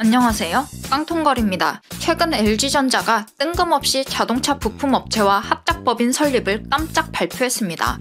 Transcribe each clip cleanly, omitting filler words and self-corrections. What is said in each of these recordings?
안녕하세요. 깡통걸입니다. 최근 LG전자가 뜬금없이 자동차 부품업체와 합작법인 설립을 깜짝 발표했습니다.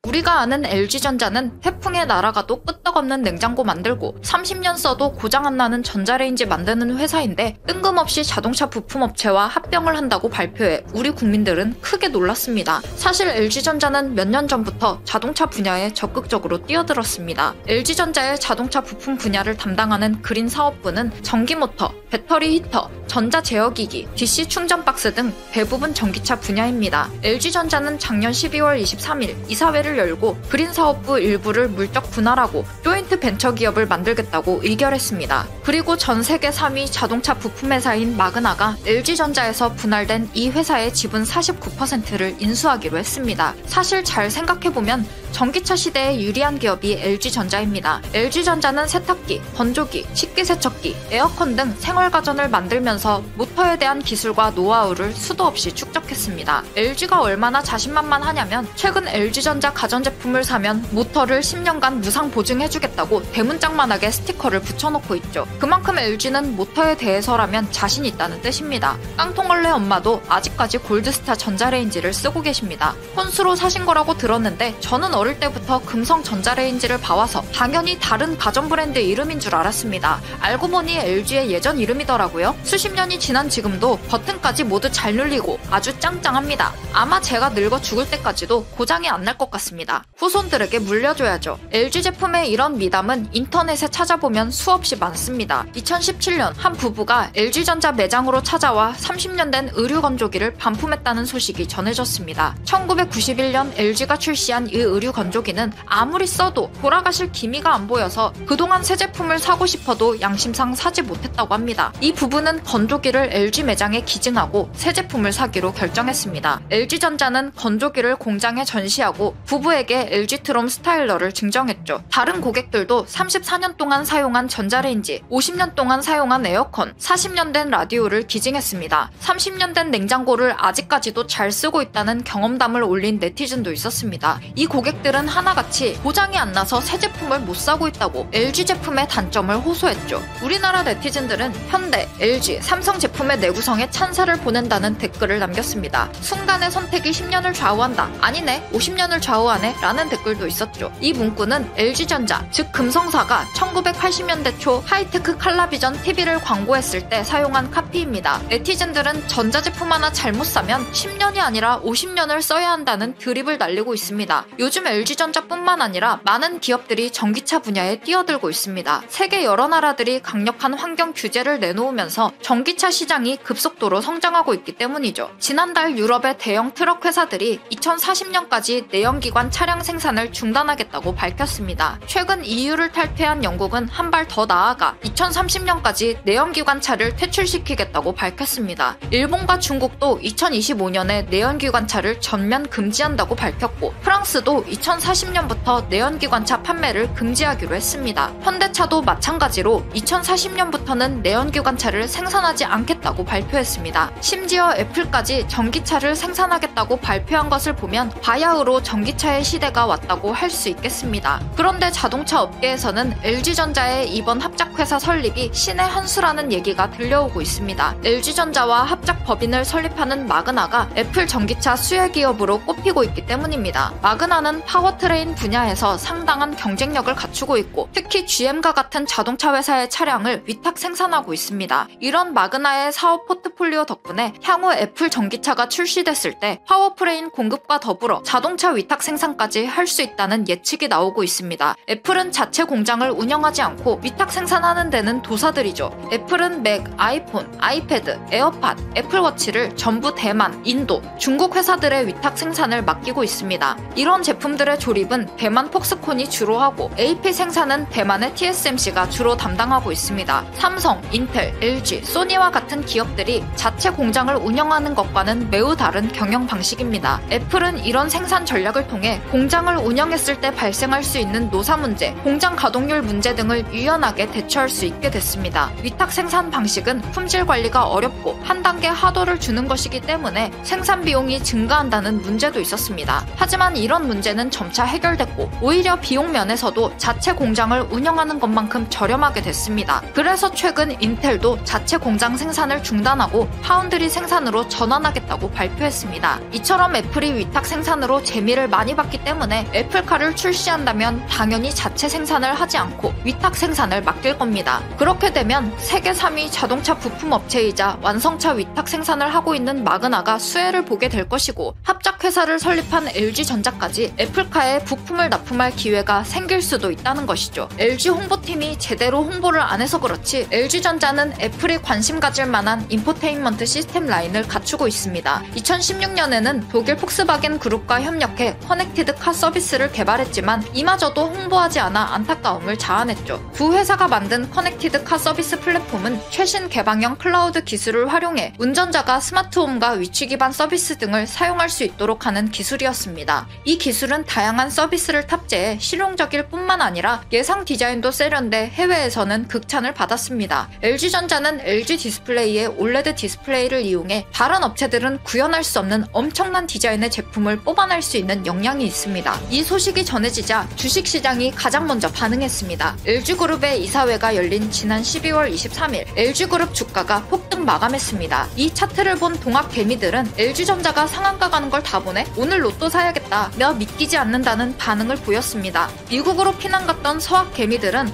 우리가 아는 LG전자는 태풍에 날아가도 끄떡없는 냉장고 만들고 30년 써도 고장 안 나는 전자레인지 만드는 회사인데 뜬금없이 자동차 부품업체와 합병을 한다고 발표해 우리 국민들은 크게 놀랐습니다. 사실 LG전자는 몇 년 전부터 자동차 분야에 적극적으로 뛰어들었습니다. LG전자의 자동차 부품 분야를 담당하는 그린 사업부는 전기모터, 배터리 히터, 전자제어기기, DC 충전 박스 등 대부분 전기차 분야입니다. LG전자는 작년 12월 23일 이사회를 열고 그린 사업부 일부를 물적 분할하고 조인트 벤처 기업을 만들겠다고 의결했습니다. 그리고 전 세계 3위 자동차 부품 회사인 마그나가 LG전자에서 분할된 이 회사의 지분 49%를 인수하기로 했습니다. 사실 잘 생각해보면 전기차 시대에 유리한 기업이 LG전자입니다. LG전자는 세탁기, 건조기, 식기세척기, 에어컨 등 생활가전을 만들면서 모터에 대한 기술과 노하우를 수도 없이 축적했습니다. LG가 얼마나 자신만만하냐면 최근 LG전자 가전제품을 사면 모터를 10년간 무상 보증해주겠다고 대문짝만하게 스티커를 붙여놓고 있죠. 그만큼 LG는 모터에 대해서라면 자신 있다는 뜻입니다. 깡통걸레 엄마도 아직까지 골드스타 전자레인지를 쓰고 계십니다. 혼수로 사신 거라고 들었는데 저는 어릴 때부터 금성 전자레인지를 봐와서 당연히 다른 가전 브랜드 이름인 줄 알았습니다. 알고 보니 LG의 예전 이름이더라고요. 수십 년이 지난 지금도 버튼까지 모두 잘 눌리고 아주 짱짱합니다. 아마 제가 늙어 죽을 때까지도 고장이 안 날 것 같습니다. 후손들에게 물려줘야죠. LG 제품의 이런 미담은 인터넷에 찾아보면 수없이 많습니다. 2017년 한 부부가 LG전자 매장으로 찾아와 30년 된 의류 건조기를 반품했다는 소식이 전해졌습니다. 1991년 LG가 출시한 이 의류 건조기는 아무리 써도 돌아가실 기미가 안 보여서 그동안 새 제품을 사고 싶어도 양심상 사지 못했다고 합니다. 이 부부는 건조기를 LG 매장에 기증하고 새 제품을 사기로 결정했습니다. LG전자는 건조기를 공장에 전시하고 부부에게 LG트롬 스타일러를 증정했죠. 다른 고객들도 34년 동안 사용한 전자레인지, 50년 동안 사용한 에어컨, 40년 된 라디오를 기증했습니다. 30년 된 냉장고를 아직까지도 잘 쓰고 있다는 경험담을 올린 네티즌도 있었습니다. 이 고객들은 하나같이 고장이 안 나서 새 제품을 못 사고 있다고 LG 제품의 단점을 호소했죠. 우리나라 네티즌들은 현대, LG, 삼성 제품의 내구성에 찬사를 보낸다는 댓글을 남겼습니다. 순간의 선택이 10년을 좌우한다. 아니네, 50년을 좌우하네 라는 댓글도 있었죠. 이 문구는 LG전자, 즉 금성사가 1980년대 초 하이테크 칼라비전 TV를 광고했을 때 사용한 카피입니다. 네티즌들은 전자제품 하나 잘못 사면 10년이 아니라 50년을 써야 한다는 드립을 날리고 있습니다. 요즘 LG전자뿐만 아니라 많은 기업들이 전기차 분야에 뛰어들고 있습니다. 세계 여러 나라들이 강력한 환경 규제를 내놓으면서 전기차 시장이 급속도로 성장하고 있기 때문이죠. 지난달 유럽의 대형 트럭 회사들이 2040년까지 내연기관 차량 생산을 중단하겠다고 밝혔습니다. 최근 EU를 탈퇴한 영국은 한 발 더 나아가 2030년까지 내연기관차를 퇴출시키겠다고 밝혔습니다. 일본과 중국도 2025년에 내연기관차를 전면 금지한다고 밝혔고 프랑스도 2040년부터 내연기관차 판매를 금지하기로 했습니다. 현대차도 마찬가지로 2040년부터는 내연기관차를 생산하지 않겠다고 발표했습니다. 심지어 애플까지 전기차를 생산하겠다고 발표한 것을 보면 바야흐로 전기차의 시대가 왔다고 할 수 있겠습니다. 그런데 자동차 업계에서는 LG전자의 이번 합작회사 설립이 신의 한 수라는 얘기가 들려오고 있습니다. LG전자와 합작법인을 설립하는 마그나가 애플 전기차 수혜 기업으로 꼽히고 있기 때문입니다. 마그나는 파워트레인 분야에서 상당한 경쟁력을 갖추고 있고 특히 GM과 같은 자동차 회사의 차량을 위탁 생산하고 있습니다. 이런 마그나의 사업 포트폴리오 덕분에 향후 애플 전기차가 출시됐을 때 파워프레인 공급과 더불어 자동차 위탁 생산까지 할 수 있다는 예측이 나오고 있습니다. 애플은 자체 공장을 운영하지 않고 위탁 생산하는 데는 도사들이죠. 애플은 맥, 아이폰, 아이패드, 에어팟, 애플워치를 전부 대만, 인도, 중국 회사들의 위탁 생산을 맡기고 있습니다. 이런 제품들의 조립은 대만 폭스콘이 주로 하고 AP 생산은 대만의 TSMC가 주로 담당하고 있습니다. 삼성, 인텔, LG, 소니와 같은 기업들이 자체 공장을 운영하는 것과는 매우 다른 경영 방식입니다. 애플은 이런 생산 전략을 통해 공장을 운영했을 때 발생할 수 있는 노사 문제, 공장 가동률 문제 등을 유연하게 대처할 수 있게 됐습니다. 위탁 생산 방식은 품질 관리가 어렵고 한 단계 하도를 주는 것이기 때문에 생산 비용이 증가한다는 문제도 있었습니다. 하지만 이런 문제는 문제는 점차 해결됐고 오히려 비용 면에서도 자체 공장을 운영하는 것만큼 저렴하게 됐습니다. 그래서 최근 인텔도 자체 공장 생산을 중단하고 파운드리 생산으로 전환하겠다고 발표했습니다. 이처럼 애플이 위탁 생산으로 재미를 많이 봤기 때문에 애플카를 출시한다면 당연히 자체 생산을 하지 않고 위탁 생산을 맡길 겁니다. 그렇게 되면 세계 3위 자동차 부품 업체이자 완성차 위탁 생산을 하고 있는 마그나가 수혜를 보게 될 것이고 합작회사를 설립한 LG전자까지 애플카에 부품을 납품할 기회가 생길 수도 있다는 것이죠. LG 홍보팀이 제대로 홍보를 안 해서 그렇지 LG전자는 애플이 관심 가질 만한 인포테인먼트 시스템 라인을 갖추고 있습니다. 2016년에는 독일 폭스바겐 그룹과 협력해 커넥티드 카 서비스를 개발했지만 이마저도 홍보하지 않아 안타까움을 자아냈죠. 두 회사가 만든 커넥티드 카 서비스 플랫폼은 최신 개방형 클라우드 기술을 활용해 운전자가 스마트홈과 위치 기반 서비스 등을 사용할 수 있도록 하는 기술이었습니다. 이 기술은 다양한 서비스를 탑재해 실용적일 뿐만 아니라 예상 디자인도 세련돼 해외에서는 극찬을 받았습니다. LG전자는 LG 디스플레이의 올레드 디스플레이를 이용해 다른 업체들은 구현할 수 없는 엄청난 디자인의 제품을 뽑아낼 수 있는 역량이 있습니다. 이 소식이 전해지자 주식시장이 가장 먼저 반응했습니다. LG그룹의 이사회가 열린 지난 12월 23일 LG그룹 주가가 폭등 마감했습니다. 이 차트를 본 동학 개미들은 LG전자가 상한가 가는 걸 다 보네? 오늘 로또 사야겠다. 며 믿기지 않는다는 반응을 보였습니다. 미국으로 피난 갔던 서학 개미들은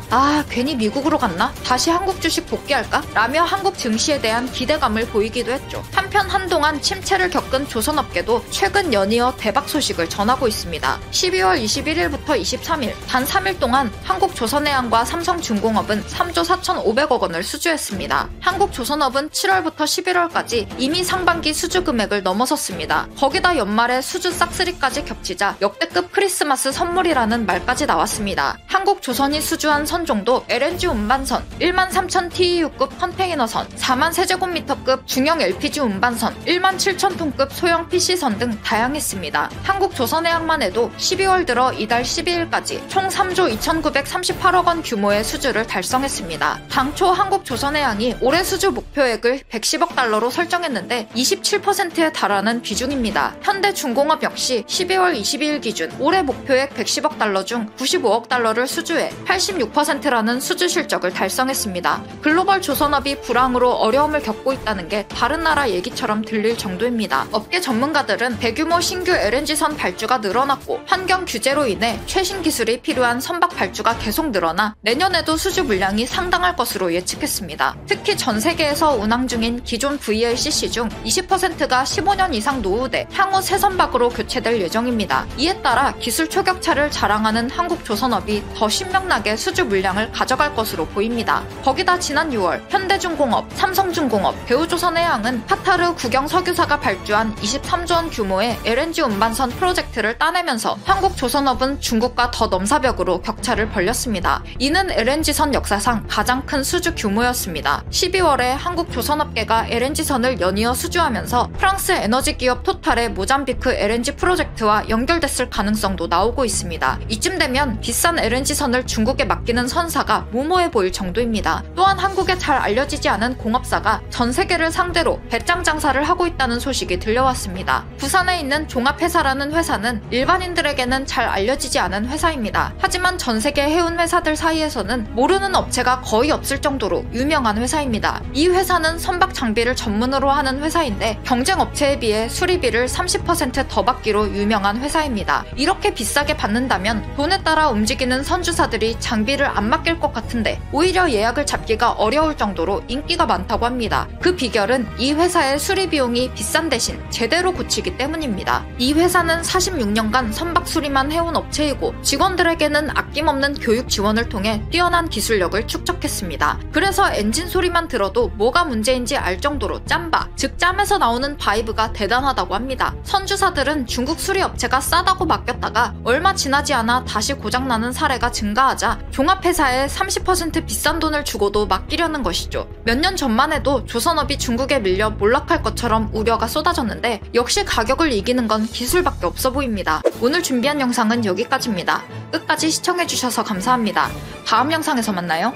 괜히 미국으로 갔나? 다시 한국 주식 복귀할까? 라며 한국 증시에 대한 기대감을 보이기도 했죠. 한편 한동안 침체를 겪은 조선업계도 최근 연이어 대박 소식을 전하고 있습니다. 12월 21일부터 23일 단 3일 동안 한국조선해양과 삼성중공업은 3조 4,500억 원을 수주했습니다. 한국조선업은 7월부터 11월까지 이미 상반기 수주 금액을 넘어섰습니다. 거기다 연말에 수주 싹쓸이까지 겹치자 역대급 크리스마스 선물이라는 말까지 나왔습니다. 한국조선이 수주한 선종도 LNG 운반선, 13,000 TEU급 컨테이너선, 4만 세제곱미터급 중형 LPG 운반선, 1만 7,000톤급 소형 PC선 등 다양했습니다. 한국조선해양만 해도 12월 들어 이달 12일까지 총 3조 2,938억 원 규모의 수주를 달성했습니다. 당초 한국조선해양이 올해 수주 목표액을 110억 달러로 설정했는데 27%에 달하는 비중입니다. 현대중공업 역시 12월 22일 기준 올해 목표액 110억 달러 중 95억 달러를 수주해 86%라는 수주 실적을 달성했습니다. 글로벌 조선업이 불황으로 어려움을 겪고 있다는 게 다른 나라 얘기처럼 들릴 정도입니다. 업계 전문가들은 대규모 신규 LNG선 발주가 늘어났고 환경 규제로 인해 최신 기술이 필요한 선박 발주가 계속 늘어나 내년에도 수주 물량이 상당할 것으로 예측했습니다. 특히 전 세계에서 운항 중인 기존 VLCC 중 20%가 15년 이상 노후돼 향후 새 선박으로 교체될 예정입니다. 이에 따라 기술 초격차를 자랑하는 한국조선업이 더 신명나게 수주 물량을 가져갈 것으로 보입니다. 거기다 지난 6월 현대중공업, 삼성중공업, 대우조선해양은 카타르 국영 석유사가 발주한 23조 원 규모의 LNG 운반선 프로젝트를 따내면서 한국조선업은 중국과 더 넘사벽으로 격차를 벌렸습니다. 이는 LNG선 역사상 가장 큰 수주 규모였습니다. 12월에 한국조선업계가 LNG선을 연이어 수주하면서 프랑스 에너지 기업 토탈의 모잠비크 LNG 프로젝트와 연결됐을 가능성도 나오고 있습니다. 이쯤 되면 비싼 LNG선을 중국에 맡기는 선사가 무모해 보일 정도입니다. 또한 한국에 잘 알려지지 않은 공업사가 전 세계를 상대로 배짱 장사를 하고 있다는 소식이 들려왔습니다. 부산에 있는 종합회사라는 회사는 일반인들에게는 잘 알려지지 않은 회사입니다. 하지만 전 세계 해운 회사들 사이에서는 모르는 업체가 거의 없을 정도로 유명한 회사입니다. 이 회사는 선박 장비를 전문으로 하는 회사인데 경쟁 업체에 비해 수리비를 30% 더 받기로 유명한 회사입니다. 이렇게 비싸게 받는다면 돈에 따라 움직이는 선주사들이 장비를 안 맡길 것 같은데 오히려 예약을 잡기가 어려울 정도로 인기가 많다고 합니다. 그 비결은 이 회사의 수리 비용이 비싼 대신 제대로 고치기 때문입니다. 이 회사는 46년간 선박 수리만 해온 업체이고 직원들에게는 아낌없는 교육 지원을 통해 뛰어난 기술력을 축적했습니다. 그래서 엔진 소리만 들어도 뭐가 문제인지 알 정도로 짬바, 즉 짬에서 나오는 바이브가 대단하다고 합니다. 선주사들은 중국 수리업체가 싸다고 맡겼다가 얼마 지나지 않아 다시 고장나는 사례가 증가하자 종합회사에 30% 비싼 돈을 주고도 맡기려는 것이죠. 몇 년 전만 해도 조선업이 중국에 밀려 몰락할 것처럼 우려가 쏟아졌는데 역시 가격을 이기는 건 기술밖에 없어 보입니다. 오늘 준비한 영상은 여기까지입니다. 끝까지 시청해주셔서 감사합니다. 다음 영상에서 만나요.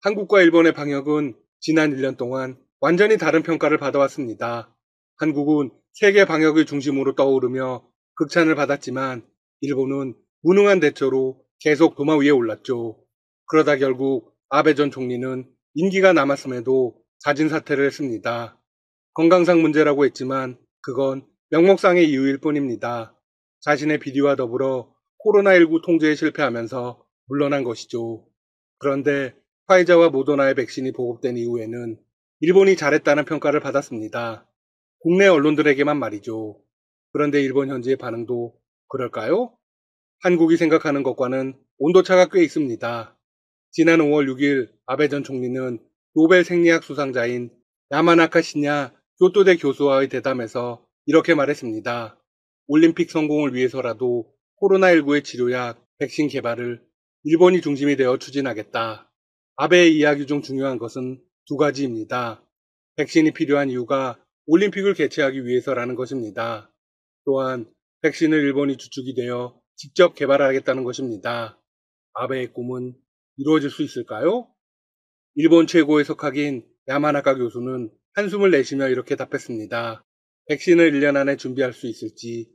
한국과 일본의 방역은 지난 1년 동안 완전히 다른 평가를 받아왔습니다. 한국은 세계 방역의 중심으로 떠오르며 극찬을 받았지만 일본은 무능한 대처로 계속 도마 위에 올랐죠. 그러다 결국 아베 전 총리는 임기가 남았음에도 자진 사퇴를 했습니다. 건강상 문제라고 했지만 그건 명목상의 이유일 뿐입니다. 자신의 비리와 더불어 코로나19 통제에 실패하면서 물러난 것이죠. 그런데 화이자와 모더나의 백신이 보급된 이후에는 일본이 잘했다는 평가를 받았습니다. 국내 언론들에게만 말이죠. 그런데 일본 현지의 반응도 그럴까요? 한국이 생각하는 것과는 온도차가 꽤 있습니다. 지난 5월 6일 아베 전 총리는 노벨 생리학 수상자인 야마나카 시냐 교토대 교수와의 대담에서 이렇게 말했습니다. 올림픽 성공을 위해서라도 코로나19의 치료약, 백신 개발을 일본이 중심이 되어 추진하겠다. 아베의 이야기 중 중요한 것은 두 가지입니다. 백신이 필요한 이유가 올림픽을 개최하기 위해서라는 것입니다. 또한 백신을 일본이 주축이 되어 직접 개발하겠다는 것입니다. 아베의 꿈은 이루어질 수 있을까요? 일본 최고의 석학인 야마나카 교수는 한숨을 내쉬며 이렇게 답했습니다. 백신을 1년 안에 준비할 수 있을지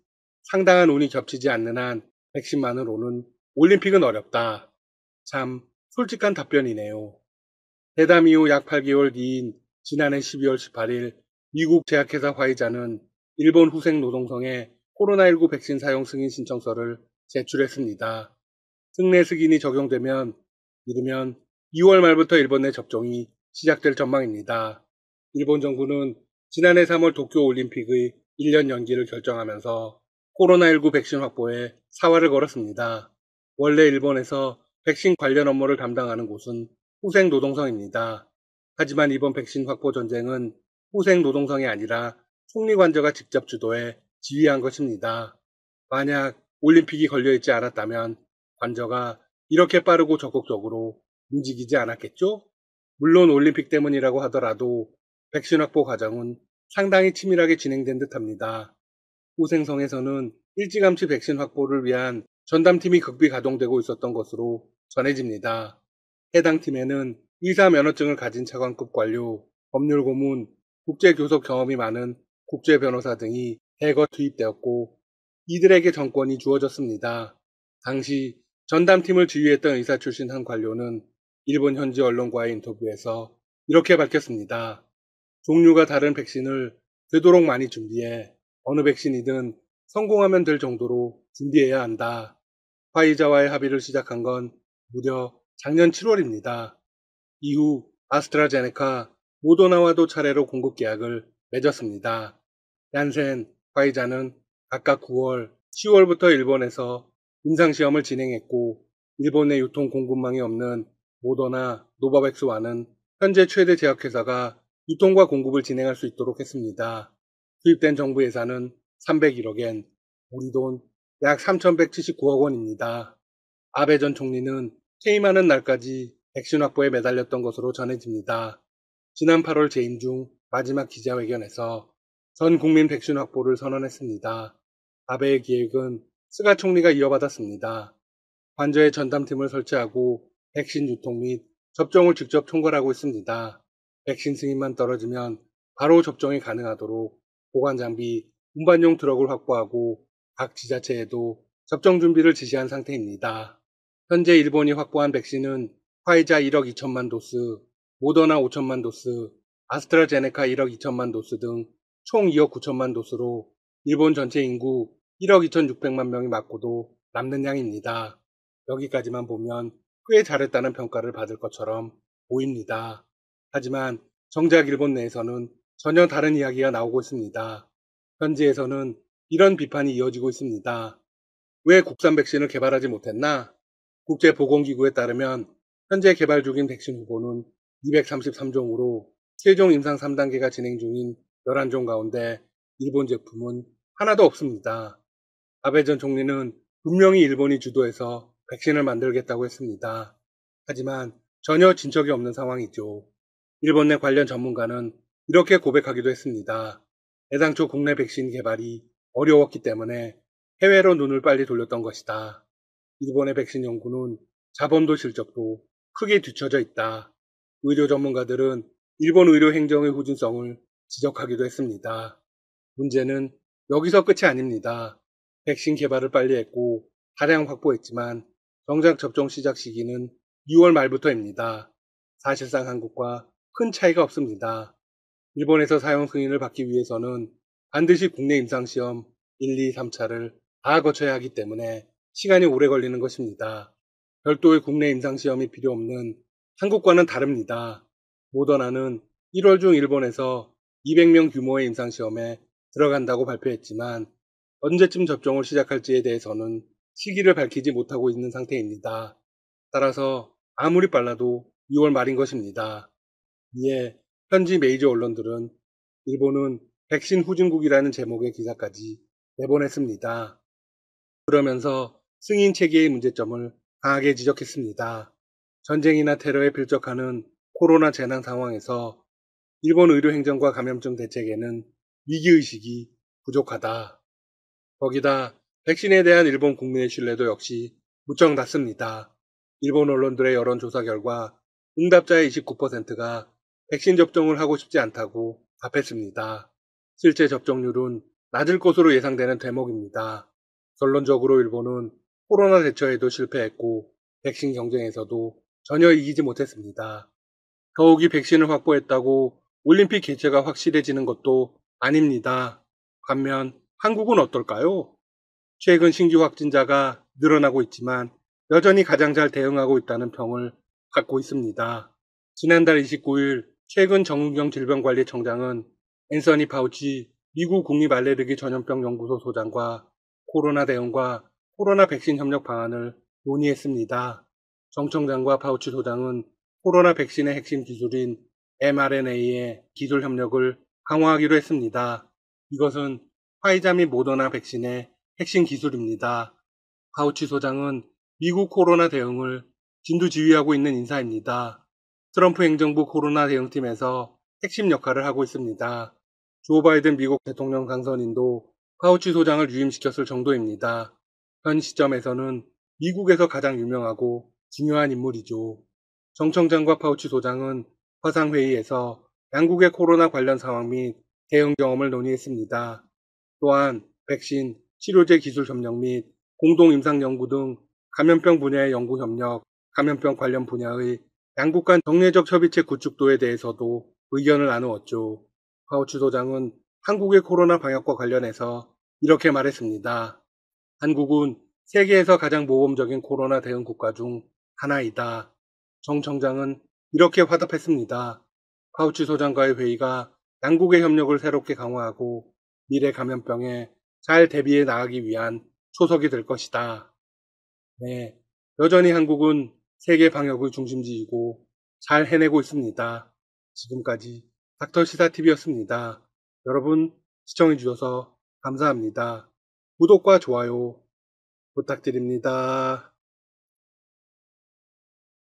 상당한 운이 겹치지 않는 한 백신만으로는 올림픽은 어렵다. 참 솔직한 답변이네요. 대담 이후 약 8개월 뒤인 지난해 12월 18일 미국 제약회사 화이자는 일본 후생 노동성에 코로나19 백신 사용 승인 신청서를 제출했습니다. 특례 승인이 적용되면 이르면 2월 말부터 일본 내 접종이 시작될 전망입니다. 일본 정부는 지난해 3월 도쿄 올림픽의 1년 연기를 결정하면서 코로나19 백신 확보에 사활을 걸었습니다. 원래 일본에서 백신 관련 업무를 담당하는 곳은 후생 노동성입니다. 하지만 이번 백신 확보 전쟁은 후생 노동성이 아니라 총리 관저가 직접 주도해 지휘한 것입니다. 만약 올림픽이 걸려있지 않았다면 관저가 이렇게 빠르고 적극적으로 움직이지 않았겠죠? 물론 올림픽 때문이라고 하더라도 백신 확보 과정은 상당히 치밀하게 진행된 듯합니다. 후생성에서는 일찌감치 백신 확보를 위한 전담팀이 극비 가동되고 있었던 것으로 전해집니다. 해당 팀에는 의사 면허증을 가진 차관급 관료, 법률 고문, 국제교섭 경험이 많은 국제 변호사 등이 대거 투입되었고 이들에게 정권이 주어졌습니다. 당시 전담팀을 지휘했던 의사 출신 한 관료는 일본 현지 언론과의 인터뷰에서 이렇게 밝혔습니다. 종류가 다른 백신을 되도록 많이 준비해 어느 백신이든 성공하면 될 정도로 준비해야 한다. 화이자와의 합의를 시작한 건 무려 작년 7월입니다. 이후 아스트라제네카, 모더나와도 차례로 공급 계약을 맺었습니다. 얀센, 화이자는 각각 9월, 10월부터 일본에서 임상시험을 진행했고 일본의 유통 공급망이 없는 모더나, 노바백스와는 현재 최대 제약회사가 유통과 공급을 진행할 수 있도록 했습니다. 투입된 정부 예산은 301억엔, 우리 돈 약 3,179억 원입니다. 아베 전 총리는 퇴임하는 날까지 백신 확보에 매달렸던 것으로 전해집니다. 지난 8월 재임 중 마지막 기자회견에서 전 국민 백신 확보를 선언했습니다. 아베의 계획은 스가 총리가 이어받았습니다. 관저에 전담팀을 설치하고 백신 유통 및 접종을 직접 총괄하고 있습니다. 백신 승인만 떨어지면 바로 접종이 가능하도록 보관 장비, 운반용 트럭을 확보하고 각 지자체에도 접종 준비를 지시한 상태입니다. 현재 일본이 확보한 백신은 화이자 1억 2천만 도스, 모더나 5천만 도스, 아스트라제네카 1억 2천만 도스 등 총 2억 9천만 도스로 일본 전체 인구 1억 2,600만 명이 맞고도 남는 양입니다. 여기까지만 보면 꽤 잘했다는 평가를 받을 것처럼 보입니다. 하지만 정작 일본 내에서는 전혀 다른 이야기가 나오고 있습니다. 현지에서는 이런 비판이 이어지고 있습니다. 왜 국산 백신을 개발하지 못했나? 국제보건기구에 따르면 현재 개발 중인 백신 후보는 233종으로 최종 임상 3단계가 진행 중인 11종 가운데 일본 제품은 하나도 없습니다. 아베 전 총리는 분명히 일본이 주도해서 백신을 만들겠다고 했습니다. 하지만 전혀 진척이 없는 상황이죠. 일본 내 관련 전문가는 이렇게 고백하기도 했습니다. 애당초 국내 백신 개발이 어려웠기 때문에 해외로 눈을 빨리 돌렸던 것이다. 일본의 백신 연구는 자본도 실적도 크게 뒤처져 있다. 의료 전문가들은 일본 의료 행정의 후진성을 지적하기도 했습니다. 문제는 여기서 끝이 아닙니다. 백신 개발을 빨리 했고 다량 확보했지만 정작 접종 시작 시기는 6월 말부터입니다. 사실상 한국과 큰 차이가 없습니다. 일본에서 사용 승인을 받기 위해서는 반드시 국내 임상시험 1, 2, 3차를 다 거쳐야 하기 때문에 시간이 오래 걸리는 것입니다. 별도의 국내 임상시험이 필요 없는 한국과는 다릅니다. 모더나는 1월 중 일본에서 200명 규모의 임상시험에 들어간다고 발표했지만 언제쯤 접종을 시작할지에 대해서는 시기를 밝히지 못하고 있는 상태입니다. 따라서 아무리 빨라도 6월 말인 것입니다. 이에 현지 메이저 언론들은 일본은 백신 후진국이라는 제목의 기사까지 내보냈습니다. 그러면서 승인 체계의 문제점을 강하게 지적했습니다. 전쟁이나 테러에 필적하는 코로나 재난 상황에서 일본 의료행정과 감염증 대책에는 위기의식이 부족하다. 거기다 백신에 대한 일본 국민의 신뢰도 역시 무척 낮습니다. 일본 언론들의 여론조사 결과 응답자의 29%가 백신 접종을 하고 싶지 않다고 답했습니다. 실제 접종률은 낮을 것으로 예상되는 대목입니다. 결론적으로 일본은 코로나 대처에도 실패했고 백신 경쟁에서도 전혀 이기지 못했습니다. 더욱이 백신을 확보했다고 올림픽 개최가 확실해지는 것도 아닙니다. 반면 한국은 어떨까요? 최근 신규 확진자가 늘어나고 있지만 여전히 가장 잘 대응하고 있다는 평을 받고 있습니다. 지난달 29일 최근 정은경 질병관리청장은 앤서니 파우치 미국 국립알레르기 전염병 연구소 소장과 코로나 대응과 코로나 백신 협력 방안을 논의했습니다. 정 청장과 파우치 소장은 코로나 백신의 핵심 기술인 mRNA의 기술 협력을 강화하기로 했습니다. 이것은 화이자 및 모더나 백신의 핵심 기술입니다. 파우치 소장은 미국 코로나 대응을 진두지휘하고 있는 인사입니다. 트럼프 행정부 코로나 대응팀에서 핵심 역할을 하고 있습니다. 조 바이든 미국 대통령 당선인도 파우치 소장을 유임시켰을 정도입니다. 현 시점에서는 미국에서 가장 유명하고 중요한 인물이죠. 정 청장과 파우치 소장은 화상회의에서 양국의 코로나 관련 상황 및 대응 경험을 논의했습니다. 또한 백신, 치료제 기술 협력 및 공동 임상 연구 등 감염병 분야의 연구 협력, 감염병 관련 분야의 양국 간 정례적 협의체 구축도에 대해서도 의견을 나누었죠. 파우치 소장은 한국의 코로나 방역과 관련해서 이렇게 말했습니다. 한국은 세계에서 가장 모범적인 코로나 대응 국가 중 하나이다. 정 청장은 이렇게 화답했습니다. 파우치 소장과의 회의가 양국의 협력을 새롭게 강화하고 미래 감염병에 잘 대비해 나가기 위한 초석이 될 것이다. 네, 여전히 한국은 세계 방역의 중심지이고 잘 해내고 있습니다. 지금까지 닥터시사TV였습니다. 여러분 시청해주셔서 감사합니다. 구독과 좋아요 부탁드립니다.